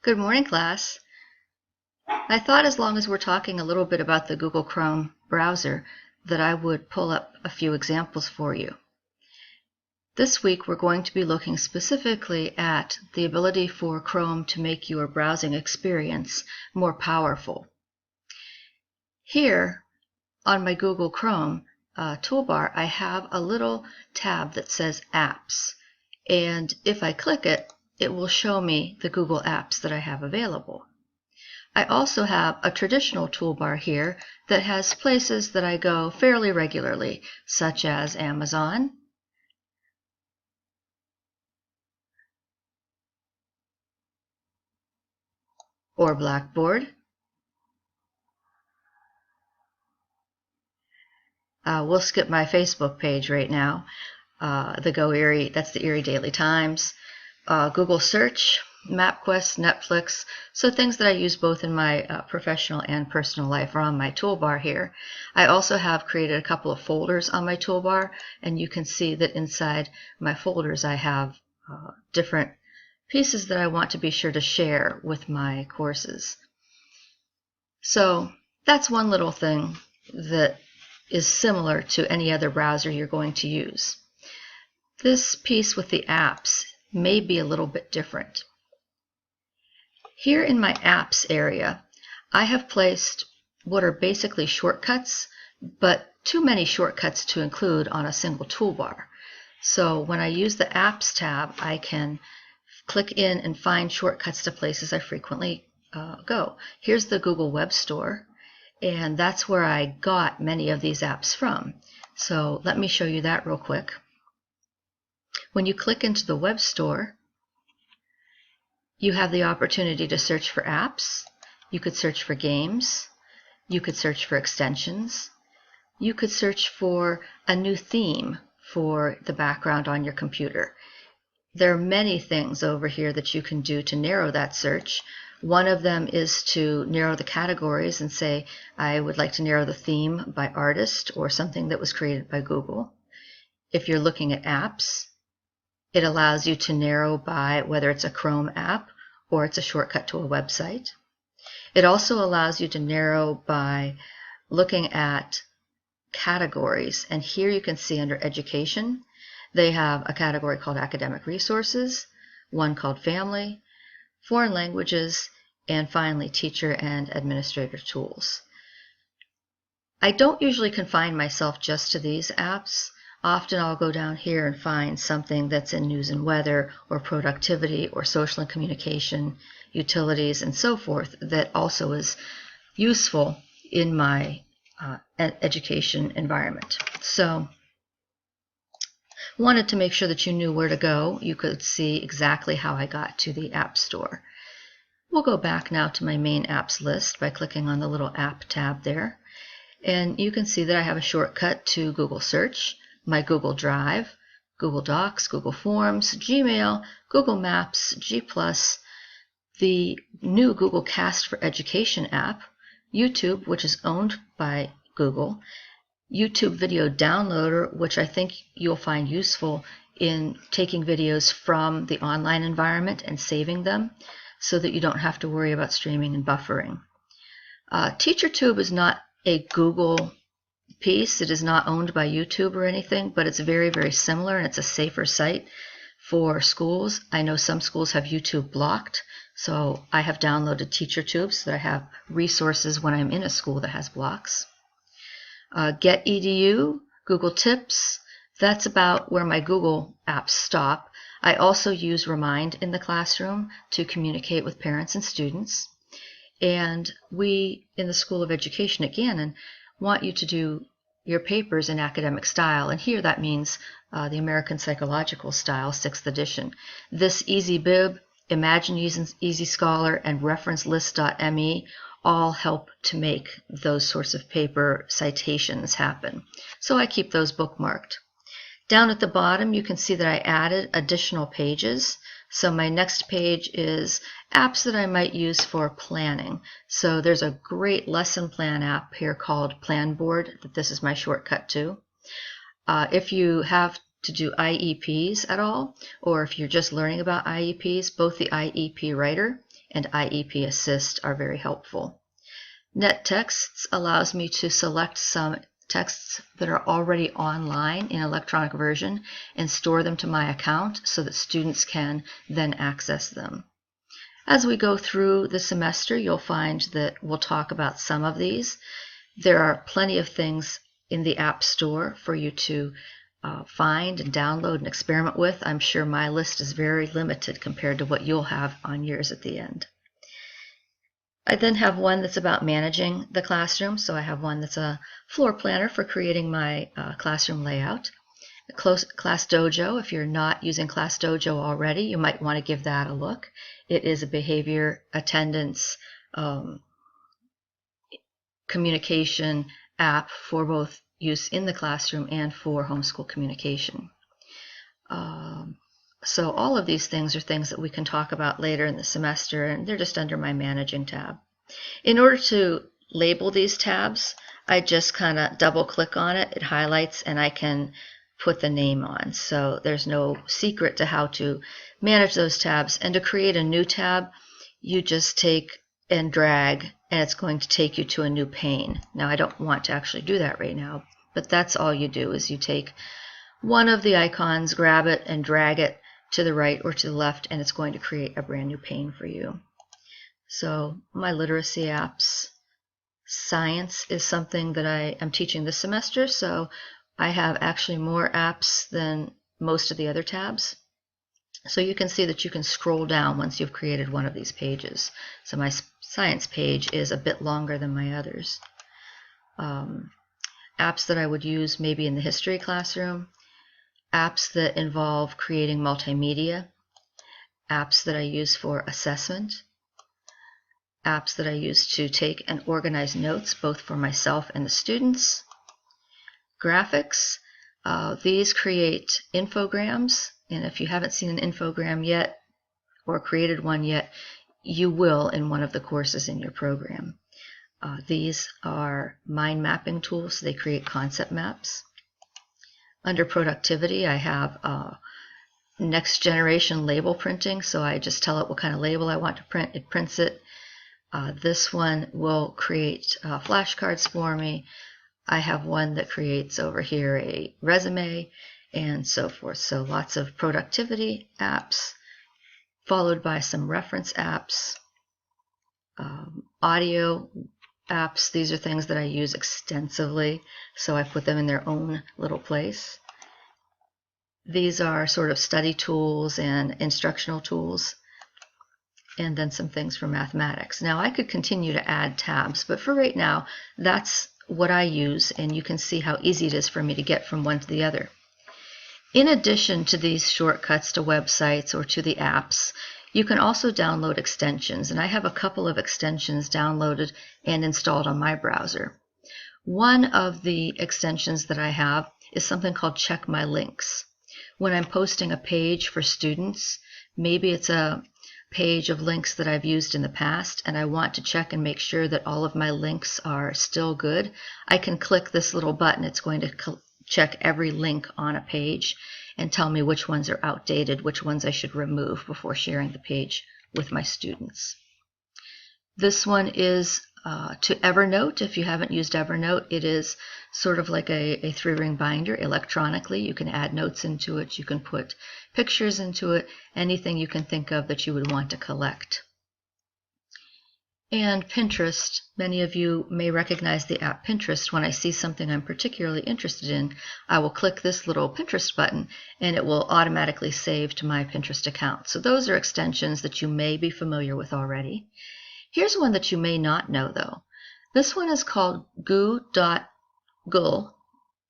Good morning, class. I thought as long as we're talking a little bit about the Google Chrome browser that I would pull up a few examples for you. This week we're going to be looking specifically at the ability for Chrome to make your browsing experience more powerful. Here on my Google Chrome toolbar, I have a little tab that says Apps, and if I click it, it will show me the Google apps that I have available. I also have a traditional toolbar here that has places that I go fairly regularly, such as Amazon, or Blackboard. We'll skip my Facebook page right now. The Go Erie, that's the Erie Daily Times, Google Search, MapQuest, Netflix, so things that I use both in my professional and personal life are on my toolbar here. I also have created a couple of folders on my toolbar, and you can see that inside my folders I have different pieces that I want to be sure to share with my courses. So that's one little thing that is similar to any other browser you're going to use. This piece with the apps may be a little bit different. Here in my apps area, I have placed what are basically shortcuts, but too many shortcuts to include on a single toolbar. So when I use the apps tab, I can click in and find shortcuts to places I frequently go. Here's the Google Web Store, and that's where I got many of these apps from. So let me show you that real quick. When you click into the web store, you have the opportunity to search for apps. You could search for games. You could search for extensions. You could search for a new theme for the background on your computer. There are many things over here that you can do to narrow that search. One of them is to narrow the categories and say, I would like to narrow the theme by artist or something that was created by Google. If you're looking at apps, it allows you to narrow by whether it's a Chrome app or it's a shortcut to a website. It also allows you to narrow by looking at categories. And here you can see under education, they have a category called academic resources, one called family, foreign languages, and finally teacher and administrator tools. I don't usually confine myself just to these apps. Often I'll go down here and find something that's in news and weather or productivity or social and communication, utilities, and so forth that also is useful in my education environment. So wanted to make sure that you knew where to go. You could see exactly how I got to the App Store. We'll go back now to my main apps list by clicking on the little app tab there. And you can see that I have a shortcut to Google Search, my Google Drive, Google Docs, Google Forms, Gmail, Google Maps, G+, the new Google Cast for Education app, YouTube, which is owned by Google, YouTube Video Downloader, which I think you'll find useful in taking videos from the online environment and saving them so that you don't have to worry about streaming and buffering. TeacherTube is not a Google piece. It is not owned by YouTube or anything, but it's very, very similar, and it's a safer site for schools. I know some schools have YouTube blocked, so I have downloaded TeacherTube so that I have resources when I'm in a school that has blocks. Get Edu, Google Tips, that's about where my Google apps stop. I also use Remind in the classroom to communicate with parents and students. And we, in the School of Education at Gannon, want you to do your papers in academic style. And here that means the American Psychological Style, 6th edition. This EasyBib, Imagine Easy Scholar, and ReferenceList.me all help to make those sorts of paper citations happen. So I keep those bookmarked. Down at the bottom, you can see that I added additional pages. So my next page is apps that I might use for planning. So there's a great lesson plan app here called Planboard that this is my shortcut to. If you have to do IEPs at all, or if you're just learning about IEPs, both the IEP Writer and IEP Assist are very helpful. Net Texts allows me to select some texts that are already online in electronic version and store them to my account so that students can then access them. As we go through the semester, you'll find that we'll talk about some of these. There are plenty of things in the App Store for you to find and download and experiment with. I'm sure my list is very limited compared to what you'll have on yours at the end. I then have one that's about managing the classroom. So I have one that's a floor planner for creating my classroom layout. Class Dojo, if you're not using Class Dojo already, you might want to give that a look. It is a behavior, attendance, communication app for both use in the classroom and for homeschool communication. So all of these things are things that we can talk about later in the semester, and they're just under my Managing tab. In order to label these tabs, I just kind of double click on it. It highlights and I can put the name on. So there's no secret to how to manage those tabs. And to create a new tab, you just take and drag, and it's going to take you to a new pane. Now, I don't want to actually do that right now, but that's all you do is you take one of the icons, grab it, and drag it to the right or to the left, and it's going to create a brand new pane for you. So my literacy apps, science is something that I am teaching this semester, so I have actually more apps than most of the other tabs. So you can see that you can scroll down once you've created one of these pages. So my science page is a bit longer than my others. Apps that I would use maybe in the history classroom, apps that involve creating multimedia, apps that I use for assessment, apps that I use to take and organize notes both for myself and the students, graphics. These create infograms, and if you haven't seen an infogram yet or created one yet, you will in one of the courses in your program. These are mind mapping tools, so they create concept maps. Under productivity, I have next generation label printing, so I just tell it what kind of label I want to print. It prints it. This one will create flashcards for me. I have one that creates over here a resume and so forth. So lots of productivity apps, followed by some reference apps, audio apps. These are things that I use extensively, so I put them in their own little place. These are sort of study tools and instructional tools, and then some things for mathematics. Now I could continue to add tabs, but for right now, that's what I use, and you can see how easy it is for me to get from one to the other. In addition to these shortcuts to websites or to the apps, you can also download extensions, and I have a couple of extensions downloaded and installed on my browser. One of the extensions that I have is something called Check My Links. When I'm posting a page for students, maybe it's a page of links that I've used in the past, and I want to check and make sure that all of my links are still good, I can click this little button. It's going to check every link on a page and tell me which ones are outdated, which ones I should remove before sharing the page with my students. This one is to Evernote. If you haven't used Evernote, it is sort of like a 3-ring binder electronically. You can add notes into it, you can put pictures into it, anything you can think of that you would want to collect. And Pinterest, many of you may recognize the app Pinterest. When I see something I'm particularly interested in, I will click this little Pinterest button and it will automatically save to my Pinterest account. So those are extensions that you may be familiar with already. Here's one that you may not know though. This one is called goo.gl,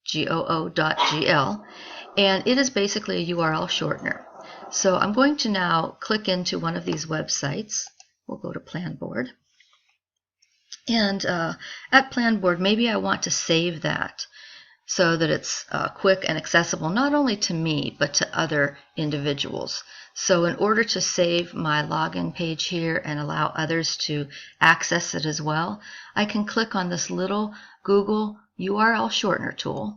G-O-O.gl, and it is basically a URL shortener. So I'm going to now click into one of these websites. We'll go to Planboard. And at Planboard, maybe I want to save that so that it's quick and accessible not only to me but to other individuals. So in order to save my login page here and allow others to access it as well, I can click on this little Google URL shortener tool,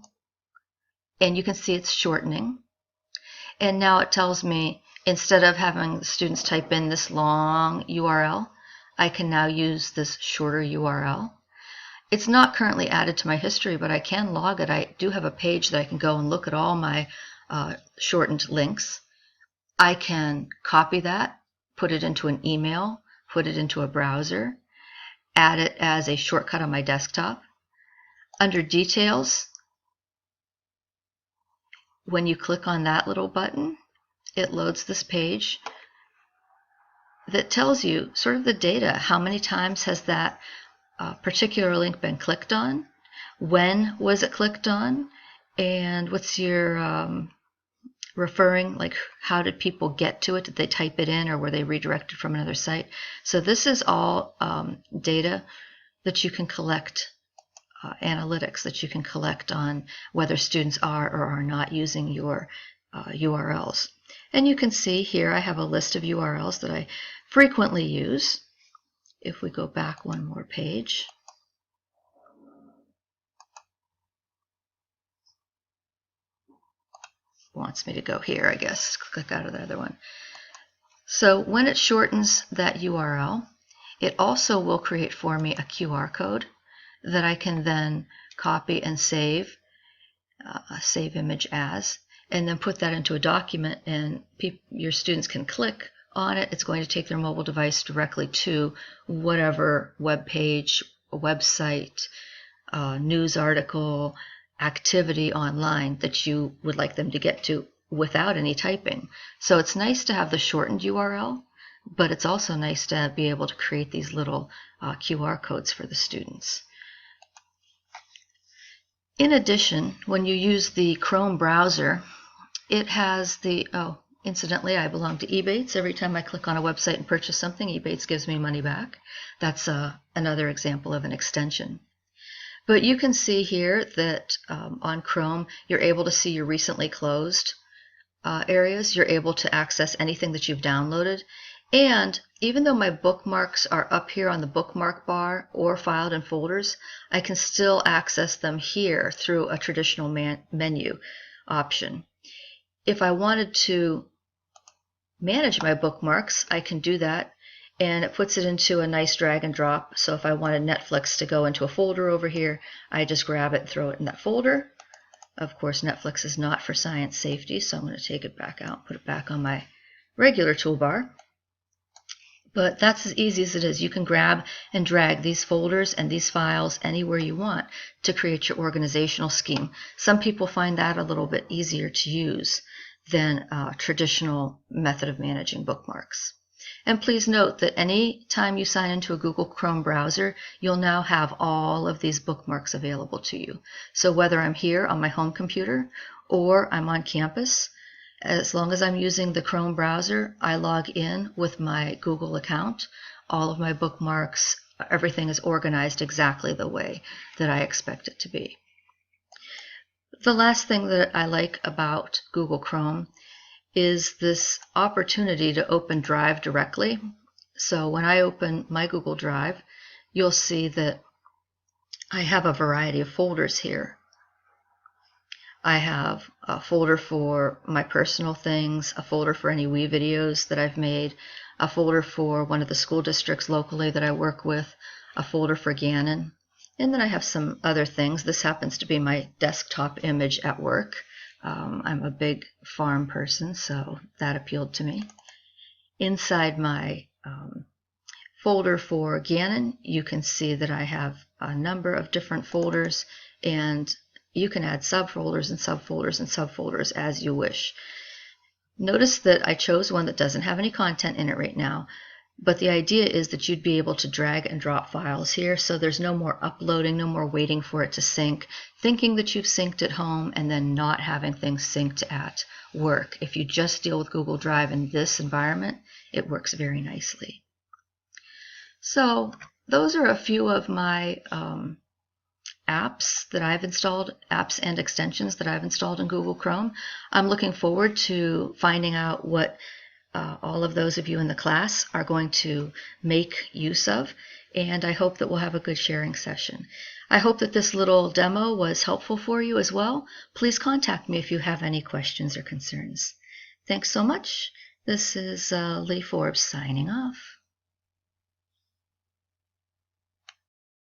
and you can see it's shortening. And now it tells me Instead of having the students type in this long URL, I can now use this shorter URL. It's not currently added to my history, but I can log it. I do have a page that I can go and look at all my shortened links. I can copy that, put it into an email, put it into a browser, add it as a shortcut on my desktop. Under Details, when you click on that little button, it loads this page that tells you sort of the data. How many times has that particular link been clicked on? When was it clicked on? And what's your referring, like how did people get to it? Did they type it in or were they redirected from another site? So this is all data that you can collect, analytics that you can collect on whether students are or are not using your URLs. And you can see here I have a list of URLs that I frequently use. If we go back one more page, wants me to go here, I guess. Click out of the other one. So when it shortens that URL, it also will create for me a QR code that I can then copy and save image as, and then put that into a document, and your students can click on it. It's going to take their mobile device directly to whatever web page, website, news article, activity online that you would like them to get to without any typing. So it's nice to have the shortened URL, but it's also nice to be able to create these little QR codes for the students. In addition, when you use the Chrome browser, it has the, incidentally, I belong to Ebates. Every time I click on a website and purchase something, Ebates gives me money back. That's another example of an extension. But you can see here that on Chrome, you're able to see your recently closed areas. You're able to access anything that you've downloaded. And even though my bookmarks are up here on the bookmark bar or filed in folders, I can still access them here through a traditional menu option. If I wanted to manage my bookmarks, I can do that, and it puts it into a nice drag and drop. So if I wanted Netflix to go into a folder over here, I just grab it and throw it in that folder. Of course, Netflix is not for science safety, so I'm going to take it back out, put it back on my regular toolbar. But that's as easy as it is. You can grab and drag these folders and these files anywhere you want to create your organizational scheme. Some people find that a little bit easier to use than a traditional method of managing bookmarks. And please note that any time you sign into a Google Chrome browser, you'll now have all of these bookmarks available to you. So whether I'm here on my home computer or I'm on campus, as long as I'm using the Chrome browser, I log in with my Google account. All of my bookmarks, everything is organized exactly the way that I expect it to be. The last thing that I like about Google Chrome is this opportunity to open Drive directly. So when I open my Google Drive, you'll see that I have a variety of folders here. I have a folder for my personal things, a folder for any Wii videos that I've made, a folder for one of the school districts locally that I work with, a folder for Gannon, and then I have some other things. This happens to be my desktop image at work. I'm a big farm person, so that appealed to me. Inside my folder for Gannon, you can see that I have a number of different folders, and you can add subfolders and subfolders and subfolders as you wish. Notice that I chose one that doesn't have any content in it right now, but the idea is that you'd be able to drag and drop files here, so there's no more uploading, no more waiting for it to sync, thinking that you've synced at home and then not having things synced at work. If you just deal with Google Drive in this environment, it works very nicely. So those are a few of my apps that I've installed, apps and extensions that I've installed in Google Chrome. I'm looking forward to finding out what all of those of you in the class are going to make use of, and I hope that we'll have a good sharing session. I hope that this little demo was helpful for you as well. Please contact me if you have any questions or concerns. Thanks so much, This is Lee Forbes signing off.